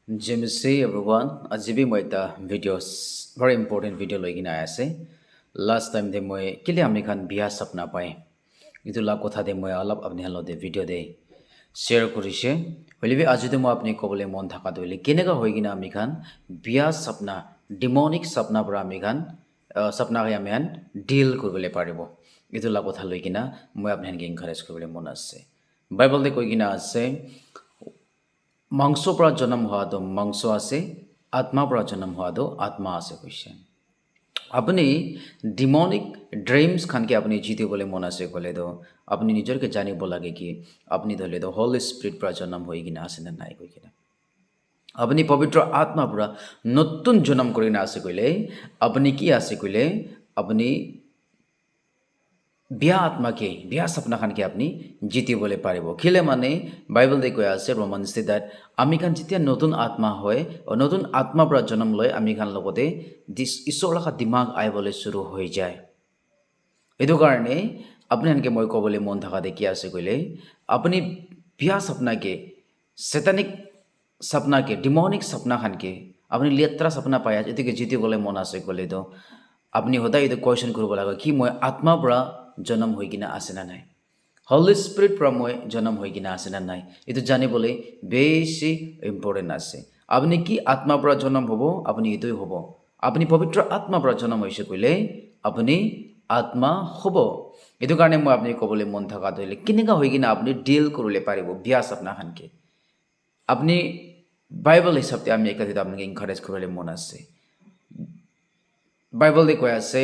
Jimmy everyone, ajibi moi ta videos very important video loi gina ase. Last time de moi kile amni khan biya sapna pai. Itu la kotha de moi alap apni halo de video de share korise. Holibi aju de moi apni kobole mon thaka doile kenega hoi gina amni khan biya sapna demonic sapna pra amni khan sapna ga amen deal korbole paribo. Itu la kotha loi gina moi apni han ge encourage korbole mon ase. Bible de koi gina ase মাংস পৰা জন্ম হোৱাটো মাংস আছে আত্মা পৰা জন্ম হোৱাটো আত্মা আছে কৈছে আপুনি ডিমনিক ড্ৰিমছ খানকে আপুনি জিতিবলৈ মন আছে ক'লে তো আপুনি নিজৰকে জানিব লাগে কি আপুনি ধৰিলে তো হোলি স্পিৰিট পৰা জন্ম হৈ কিনে আছে নে নাই কৈ কিনে আপুনি পবিত্ৰ আত্মা পৰা নতুন জন্ম কৰি না আছে কৈলে আপুনি কি আছে কৈলে আপুনি বিয়া আত্মাকে বিয়া সপনা খানকে আপনি জিতিবলৈ পাৰিব কিলে মানে বাইবেল দে কৈ আছে ৰোমান্স দ্যাট আমি খান যেতিয়া নতুন আত্মা হয় নতুন আত্মা পৰা জন্ম লয় আমি খান লগতে ঈশ্বৰ লগা দিমাগ আইবলৈ শুৰু হৈ যায় এইটো কাৰণে আপুনি আনকে মই ক'বলৈ মন থকা দেখি আছে কইলে আপুনি বিয়া সপনাকে সেটানিক সপনাকে ডিমনিক সপনা খানকে আপুনি লেত্ৰা সপনা পায় এতিকে জিতিবলৈ মন আছে কলে তো আপনি সদায় এইটো কোয়েশ্চন কৰিব লাগে কি মই আত্মা পৰা জন্ম হৈ কিনা আছে না নাই হলি স্পিৰিট পৰা মই জন্ম হৈ কিনা আছে না নাই এইটো জানিবলৈ বেছি ইম্পৰ্টেন্ট আছে আপনি কি আত্মা পৰা জন্ম হ'ব আপনি এইটোই হ'ব আপনি পবিত্ৰ আত্মা পৰা জন্ম হৈছে কইলে আপনি আত্মা হ'ব এইটো কাৰণে মই আপনি ক'বলৈ মন থকা ধৰিলে কেনেকা হৈ কিনা আপনি ডিল কৰিলে পাৰিব বিয়া সপনা খানকে আপনি বাইবেল হিচাপে আমি একাধিক আপোনাক এনকাৰেজ কৰিবলৈ মন আছে বাইবেল দে কৈ আছে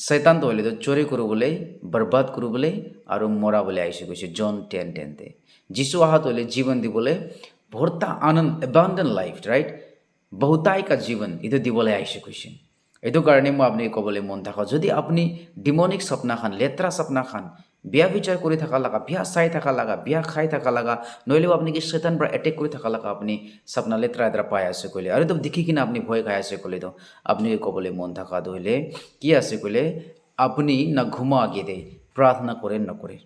শৈতান তো হলে তো চোরি করবলে বরবাদ করবলে আর মরা বলে আইসে কইছে জন 10:10 তে যিশু আহাত হলে জীবন দিবলে ভর্তা আনন্দ অ্যাবান্ডেন্ট লাইফ রাইট বহুতাই কা জীবন ইতো দিবলে আইসে কইছে এইটো কাৰণে মই আপনি কবলে মন থাকা যদি আপনি ডিমনিক স্বপ্ন খান লেত্রা স্বপ্ন খান বিয়া বিচার করে থাকা লাগা বিয়া চাই থাকা লাগা বিয়া খাই থাকা লাগা নইলেও আপনি কি শৈতান পৰা অ্যাটাক করে থাকা লাগা আপনি স্বপ্ন লেত্রা এত্রা পাই আছে কইলে আর তো দেখি কিনা আপনি ভয় খাই আছে কইলে তো আপনি কবলে মন থাকা দইলে কি আছে কইলে আপনি না ঘুমা আগে দে প্রার্থনা করেন না করে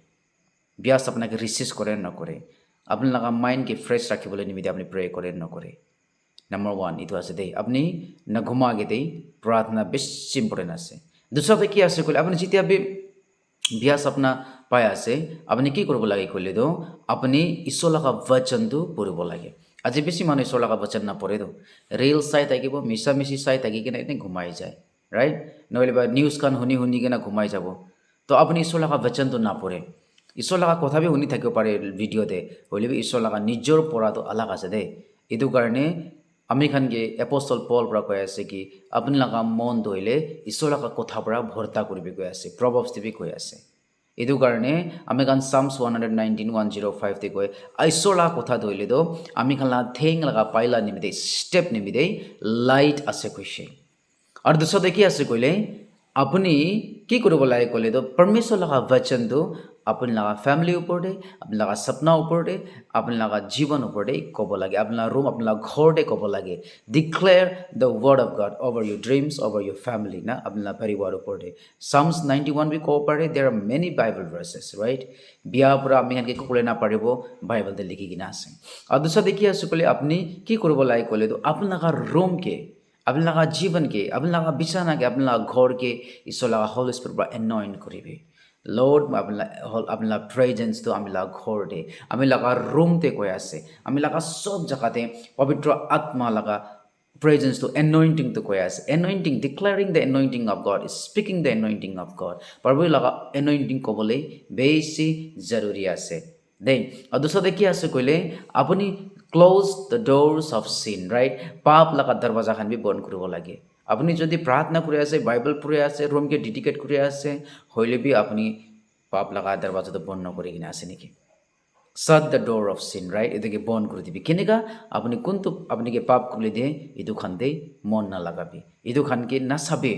বিয়া স্বপ্নকে রিসিভ করেন না করে আপনি লাগা মাইন্ডকে ফ্রেশ রাখিবলৈ নিমিত্তে আপনি প্রে করেন না করে নাম্বার 1 ইটো আছে দেই আপনি না ঘুমা আগে দেই প্রার্থনা বেশি ইম্পর্টেন্ট আছে দুসরাতে কি আছে কইলে আপনি যেতিয়া বিয়া সপনা পাই আছে আপনি কি কৰিব লাগে কইলে তো আপনি ঈশ্বৰ লগা বচনটো পঢ়িব লাগে আজি বেছি মানুহ ঈশ্বৰ লগা বচন না পঢ়ে তো ৰিল চাই থাকিব মিছামিছি চাই থাকি কিনে এনে ঘুমাই যায় ৰাইট নহলে বা নিউজ কান শুনি কিনে ঘুমাই যাব তো আপনি ঈশ্বৰ লগা বচনটো না পঢ়ে ঈশ্বৰ লগা কথা বি শুনি থাকিব পাৰে ভিডিঅ'তে হলিবি ঈশ্বৰ লগা নিজৰ পঢ়াটো আলাগ আছে দে এইটো কাৰণে আমি খানকে এপষ্টল পল পৰা কৈ আছে কি আপুনি লগা মন ধইলে ঈশ্বৰ লগা কথা পৰা ভৰ্তা কৰিবি কৈ আছে প্ৰভাৱছ দিবি কৈ আছে এইটো কাৰণে আমি খান সামস 119:105 তে কয় ঈশ্বৰ লগা কথা ধইলে তো আমি খালা থেং লগা পাইলা নিমিতে স্টেপ নিমিতে লাইট আছে কৈছে আৰু দুসতে কি আছে কইলে আপনি কি কৰিব লাগে কলে তো পৰমেশ্বৰ লগা বচনটো আপনি লগা ফ্যামিলি ওপৰতে আপনি লগা সপনা ওপৰতে আপনি লগা জীবন ওপৰতে ক'ব লাগে আপোনাৰ ৰুম আপোনাৰ ঘৰতে ক'ব লাগে declare the word of God over your dreams over your family না আপোনাৰ পৰিবাৰ ওপৰতে সামস 91 বি ক'ব পাৰে there are many Bible verses right বিয়া পৰা আমি এনেকে ক'লে না পাৰিব বাইবেলতে লিখি কিনা আছে আৰু দুসৰা দেখি আছে কলে আপনি কি কৰিব লাগে কলে তো আপোনাৰ লগা রুমকে আপনি লগা জীবনকে আপনি লগা বিছানাকে আপনি লগা ঘরকে ঈশ্বর লগা হোলি স্পিরিট পৰা এনয়েন্ট কৰিবি লর্ড আপনার প্রেজেন্স তো আমি লাগা ঘরতে আমি লাগা রুমতে কৈ আছে আমি লাগা সব জায়গাতে পবিত্র আত্মা লাগা প্রেজেন্স তো এনয়েন্টিং তো কৈ আছে anointing declaring the anointing of God speaking the anointing of God প্ৰভু লাগা এনয়েন্টিং ক'বলৈ বেছি জৰুৰী আছে দেই আৰু দুসৰে কি আছে কইলে আপুনি close the doors of sin right পাপ লাগা দৰওয়াজা খান বি বন্ধ কৰিব লাগে আপনি যদি প্রার্থনা করে আছে বাইবেল পড়ে আছে রুমকে ডেডিকেট করে আছে হইলে বি আপনি পাপ লাগা দরওয়াজা তো বন্ধ করে কিনে আসে নাকি shut the door of sin right এদিকে বন্ধ করে দিবি কেনেকা আপনি কোনটো আপনাকে পাপ খুলে দিয়ে ইদু খানতে মন না লাগাবি ইদু খানকে না সাবে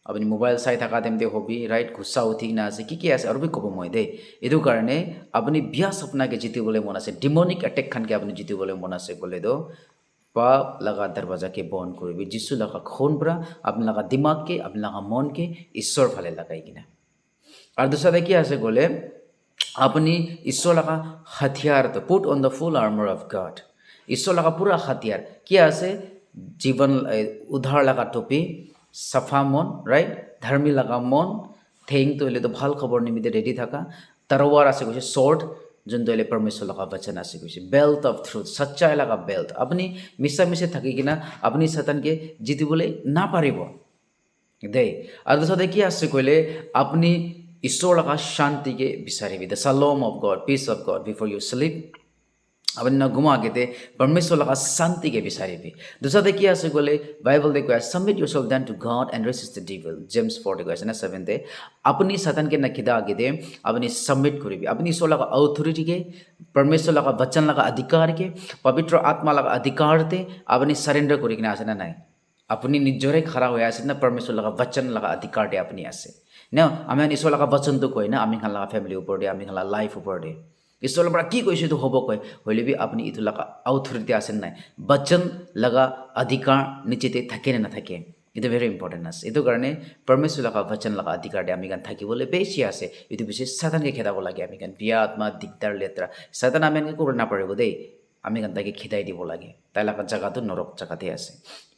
আপনি মোবাইল চাই থাকা তেমতে হবি রাইট গুসা উঠি না আছে কি আছে আৰু বি ক'ব মই দে এইটো কাৰণে আপনি বিয়া সপনাকে জিতিবলৈ মন আছে ডিমনিক অ্যাটাক খানকে আপনি জিতিবলৈ মন আছে ক'লে তো पाप लगा दरवाजा के बंद करबी जिसु लगा खून परा अपने लगा दिमाग के अपने लगा मन के ईश्वर फाले लगाई किना और दूसरा देखिए ऐसे बोले अपनी ईश्वर लगा हथियार तो put on the full armour of God ঈশ্বৰ লগা পুৰা হাতিয়াৰ কি আছে জীৱন উদ্ধাৰ লগা টুপি চাফা মন ৰাইট ধাৰ্মী লগা মন ঠেংটো হ'লেতো ভাল খবৰ নিমিত্তে ৰেডি থকা তৰৱাৰ আছে কৈছে শ্বৰ্ট যোনটো হ'লে পৰমেশ্বৰ লগা বচন আছে কৈছে বেল্ট অফ ট্ৰুথ সচ্চাই লগা বেল্ট আপুনি মিছা মিছা থাকি কিনা আপুনি সাতানকে জিতিবলৈ নাপাৰিব দেই আৰু তাৰপিছতে কি আছে কৈলে আপুনি ঈশ্বৰ লগা শান্তিকে বিচাৰিবি the shalom of God peace of God before you sleep আপুনি নঘুমা আগতে পৰমেশ্বৰ লগা শান্তিকে বিচাৰিবি দুসতে কি আছে ক'লে বাইবল দেখুৱাই submit yourself then to God and resist the devil James 4 কৈ আছে না 7 আপুনি সাতানকে নাখিদা আগতে আপুনি সাবমিট কৰিবি আপুনি ঈশ্বৰ লগা অথৰিটিকে পৰমেশ্বৰ লগা বচন লগা অধিকাৰকে পবিত্ৰ আত্মা লগা অধিকাৰতে আপুনি সাৰেণ্ডাৰ কৰি কিনে আছে না নাই আপুনি নিজৰে খাৰা হৈ আছে না পৰমেশ্বৰ লগা বচন লগা অধিকাৰতে আপুনি আছে না আমি ঈশ্বৰ লগা বচনটো কয় না আমি খান লগা ফেমিলি ওপৰতে আমি খান লগা লাইফ ওপৰতে ঈশ্বৰৰ পৰা কি কৈছে এইটো হ'ব কয় হ'লে বি আপুনি এইটো লগা অথৰিটি আছে নাই বচন লগা অধিকাৰ নিচেতে থাকে নে নাথাকে এইটো ভেৰি ইম্পৰ্টেণ্ট আছে এইটো কাৰণে পৰমেশ্বৰ লগা বচন লগা অধিকাৰতে আমি গান থাকিবলৈ বেছি আছে এইটো বেছি সাধাৰণকৈ খেদাব লাগে আমি গান বিয়া আত্মা দিগদাৰ লেতেৰা সাধাৰণ আমি এনেকৈ কৰিব নাপাৰিব দেই আমি গান তাইকে খেদাই দিব লাগে তাই লগা জেগাটো নৰক জেগাতে আছে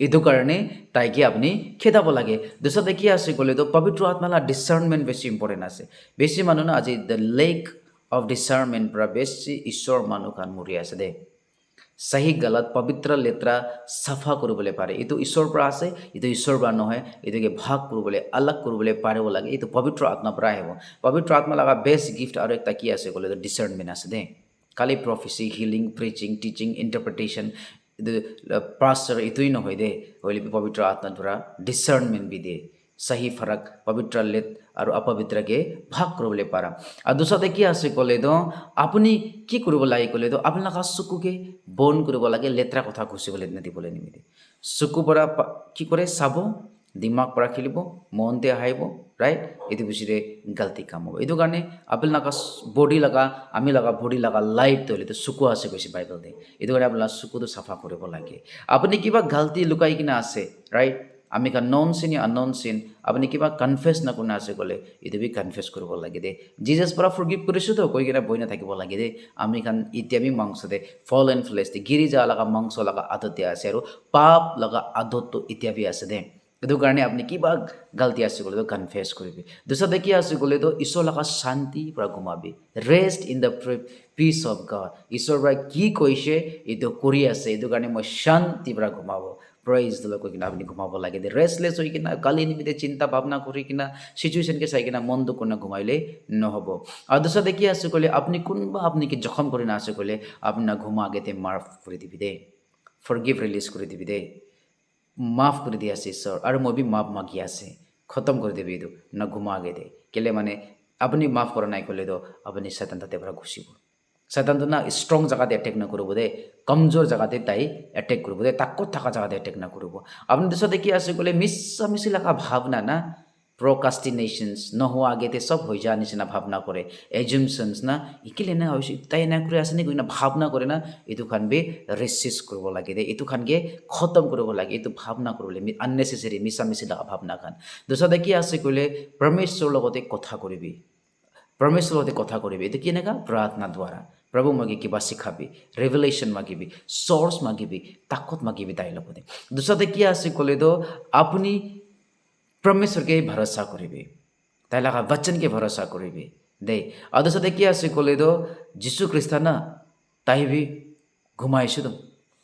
এইটো কাৰণে তাইকে আপুনি খেদাব লাগে দুসতে কি আছে ক'লেতো পবিত্ৰ আত্মা লগা ডিচাৰ্ণমেণ্ট বেছি ইম্পৰ্টেণ্ট আছে বেছি মানুহ না আজি দ্য লেক of discernment পৰা বেছি ঈশ্বৰ মানুহ কান মৰি আছে দে সহি গলত পবিত্ৰ লেত্ৰা সাফা কৰিবলৈ পাৰে এইটো ঈশ্বৰৰ পৰা আছে এইটো ঈশ্বৰৰ পৰা নহয় এইটোকে ভাগ কৰিবলৈ अलग কৰিবলৈ পাৰিব লাগে এইটো পবিত্ৰ আত্মা পৰা আহিব পবিত্ৰ আত্মা লগা বেষ্ট গিফ্ট আৰু একটা কি আছে ক'লে ডিচাৰ্ণমেণ্ট আছে দে খালি prophecy healing preaching teaching interpretation pastor এইটোই নহয় দে হ'লে পবিত্ৰ আত্মাৰ পৰা ডিচাৰ্ণমেণ্ট বি দে सही फरक पवित्र लेत और अपवित्र के भाग কৰিবলৈ পাৰা আৰু দুসতে কি আছে ক'লে তো আপুনি কি কৰিব লাগে ক'লে তো আপোনাক চকুকে বন কৰিব লাগে লেতেৰা কথা ঘুচিবলৈ নিদিবলৈ নিমিতে চকু পৰা কি কৰে চাব দিমাগ পৰা খেলিব মনতে আহিব ৰাইট এইটো বুজিলে গলতি কাম হ'ব এইটো কাৰণে আপোনাক বডি লগা আমি লগা বডি লগা লাইট হ'লে তো চকু আছে কৈছে বাইবেলতে এইটো কাৰণে আপোনাৰ চকুটো চাফা কৰিব লাগে আপুনি কিবা গলতি লুকাই কিনে আছে ৰাইট আমি কান নন চিন या अननोन চিন আপুনি কিবা কনফেছ নকৰা আছে ক'লে এইটো বি কনফেছ কৰিব লাগে দে জিজাছ পৰা ফৰগিভ কৰিছোঁ তো কৈ কিনে বহি নাথাকিব লাগে দে আমি কান এতিয়া বি মাংস দে ফল এণ্ড ফ্লেছ দে গিৰি যা লগা মাংস লগা আদত আছে আৰু পাপ লগা আদতটো এতিয়া বি আছে দে এইটো কাৰণে আপুনি কিবা গলতি আছে ক'লে তো কনফেছ কৰিবি দুসতে কি আছে ক'লে তো ঈশ্বৰ লগা শান্তি পৰা ঘুমাবি rest in the peace of God ঈশ্বৰ পৰা কি কৈছে এইটো কৰি আছে এইটো কাৰণে মই শান্তি পৰা ঘুমাব প্ৰেজ দ লৰ্ড কৈ কিনে আপুনি ঘুমাব লাগে দে ৰেষ্টলেছ হৈ কিনা কালি নিমিত্তে চিন্তা ভাৱনা কৰি কিনা চিচুৱেশ্যনকে চাই কিনা মনটো কোনে ঘুমাইলে নহ'ব আৰু দুসতে কি আছে ক'লে আপুনি কোনোবা আপুনি কি জখম কৰি না আছে ক'লে আপোনাৰ ঘুমা আগতে মাফ কৰি দিবি দে ফৰগিভ ৰিলিজ কৰি দিবি দে মাফ কৰি দি আছে ঈশ্বৰ আৰু মই বি মাফ মাগি আছে খতম কৰি দিবি এইটো না ঘুমা আগতে কেলে মানে আপুনি মাফ কৰা নাই ক'লেতো আপুনি শয়তান তাতে পৰা ঘুচিব শয়তানটো না ষ্ট্ৰং জেগাতে এটেক নকৰিব দে কমজোৰ জেগাতে তাই এটেক কৰিব দে তাকত থকা জেগাতে এটেক নকৰিব আপুনি দুসতে কি আছে ক'লে মিছামিছি লগা ভাৱনা না প্ৰকাষ্টিনেশ্যনছ নোহোৱা আগতে চব হৈ যোৱা নিচিনা ভাৱনা কৰে এজুমশ্যনছ না ইকিলে না হৈছে তাই এনে কৰি আছে নেকি না ভাৱনা কৰে না এইটো খান বি ৰেচিষ্ট কৰিব লাগে দে এইটো খানকে খতম কৰিব লাগে এইটো ভাৱনা কৰিবলৈ আননেচেচেৰী মিছামিছি লগা ভাৱনা খান দুসতে কি আছে ক'লে পৰমেশ্বৰৰ লগতে কথা কৰিবি পৰমেশ্বৰৰ লগতে কথা কৰিবি এইটো কেনেকুৱা প্ৰাৰ্থনা দ্বাৰা প্ৰভু মাগি কিবা শিখাবি ৰেভেলেশ্যন মাগিবি চৰ্চ মাগিবি তাকত মাগিবি তাইৰ লগতে দুসতে কি আছে ক'লে তো আপুনি পৰমেশ্বৰকে ভৰসা কৰিবি তাই লগা বচনকে ভৰসা কৰিবি দেই আৰু দুসতে কি আছে ক'লে তো যীশু খ্ৰীষ্ট না তাই বি ঘুমাইছোঁ তো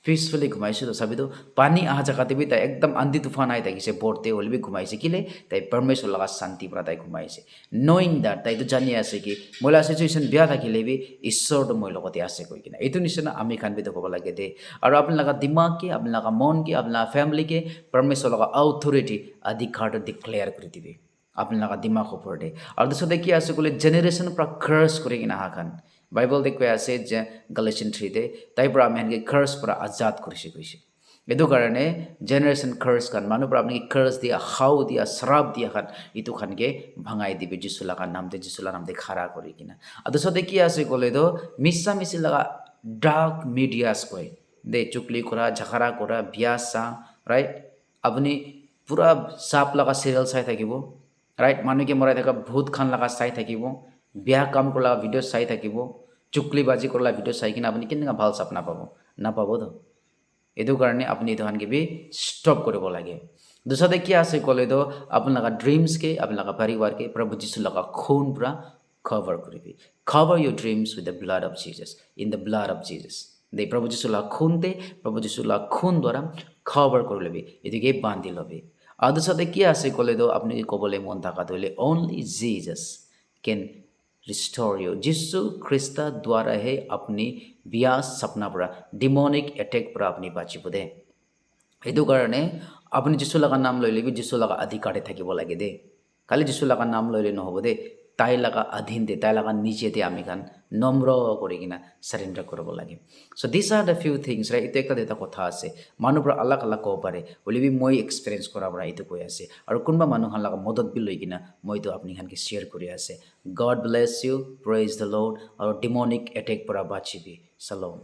পিছফালে ঘুমাইছোঁ তো চাবি তো পানী অহা জেগাতে বি তাই একদম আন্ধি তুফান আহি থাকিছে বৰতে হ'লে বি ঘুমাইছে কেলে তাই পৰমেশ্বৰ লগা শান্তি পৰা তাই ঘুমাইছে নয়িং দেট তাইতো জানি আছে কি মহিলা চিচুৱেশ্যন বেয়া থাকিলে বি ঈশ্বৰটো মই লগতে আছে কৈ কিনে এইটো নিচিনা আমি খান বিতো ক'ব লাগে দেই আৰু আপোনালোকৰ দিমাগকে আপোনালোকৰ মনকে আপোনালোকৰ ফেমিলিকে পৰমেশ্বৰ লগা অথৰিটি অধিকাৰটো ডিক্লেয়াৰ কৰি দিবি আপোনালোকৰ দিমাগ ওপৰতে আৰু দুসতে কি আছে ক'লে জেনেৰেশ্যনৰ পৰা কাৰ্চ কৰি কিনে অহা খান বাইবল দেখুৱাই আছে যে গালাছিয়ান 3 তাইৰ পৰা আমি সেনেকৈ কাৰ্চ পৰা আজাদ কৰিছে কৈছে এইটো কাৰণে জেনেৰেশ্যন কাৰ্চ খান মানুহ পৰা আপুনি কাৰ্চ দিয়া হাও দিয়া শ্ৰাপ দিয়া খান এইটো খানকে ভাঙাই দিবি যীশু লগা নামতে যীশু নামতে খাৰা কৰি কিনা আৰু দুসতে কি আছে ক'লে তো মিছামিছি লগা ডাৰ্ক মিডিয়াছ কয় দে চুকলি কৰা ঝাখাৰা কৰা বিয়া চাহ ৰাইট আপুনি পুৰা চাপ লগা চিৰিয়েল চাই থাকিব ৰাইট মানুহকে মৰাই থকা ভূত খান লগা চাই থাকিব বেয়া কাম কৰা ভিডিঅ' চাই থাকিব চুকলিবাজি কৰা ভিডিঅ' চাই কিনে আপুনি কেনেকুৱা ভাল চাপ নাপাব নাপাবতো এইটো কাৰণে আপুনি এইটো কিবি ষ্টপ কৰিব লাগে দুসৰাতে কি আছে ক'লে তো আপোনালোকৰ ড্ৰিমছকে আপোনালোকৰ পৰিবাৰকে প্ৰভু যীশু লগা খুন পৰা cover কৰিবি cover your dreams with the blood of Jesus in the blood of Jesus দে প্ৰভু যীশু লগা খুনতে প্ৰভু যীশু লগা খুন দ্বাৰা cover কৰি ল'বি এদিকে বান্ধি ল'বি আৰু দুসৰাতে কি আছে ক'লে তো আপুনি ক'বলৈ মন থাকাটো হ'লে only Jesus can restore you যীশু খ্ৰীষ্ট দ্বাৰাহে আপুনি বিয়া সপনা পৰা demonic attack পৰা আপুনি বাচিব দে এইটো কাৰণে আপুনি যীশু লগা নাম লৈ ল'বি যীশু লগা অধিকাৰে থাকিব লাগে দে খালি যীশু লগা নাম লইলে নহ'ব দে তাই লগা অধীন দে তাই লগা নিজেতে আমি খান নম্ৰ কৰি কিনা সাৰেণ্ডাৰ কৰিব লাগে so' this are the few things right এইটো এটা কথা আছে মানুহৰ পৰা আলাগ আলাগ ক'ব পাৰে বুলিবি মই এক্সপিৰিয়েঞ্চ কৰাৰ পৰা এইটো কৈ আছে আৰু কোনোবা মানুহৰ লগত মদত বি লৈ কিনা মইতো আপুনি খানকে শ্বেয়াৰ কৰি আছে God bless you praise the Lord আৰু ডিমনিক এটেক পৰা বাচিবি চালম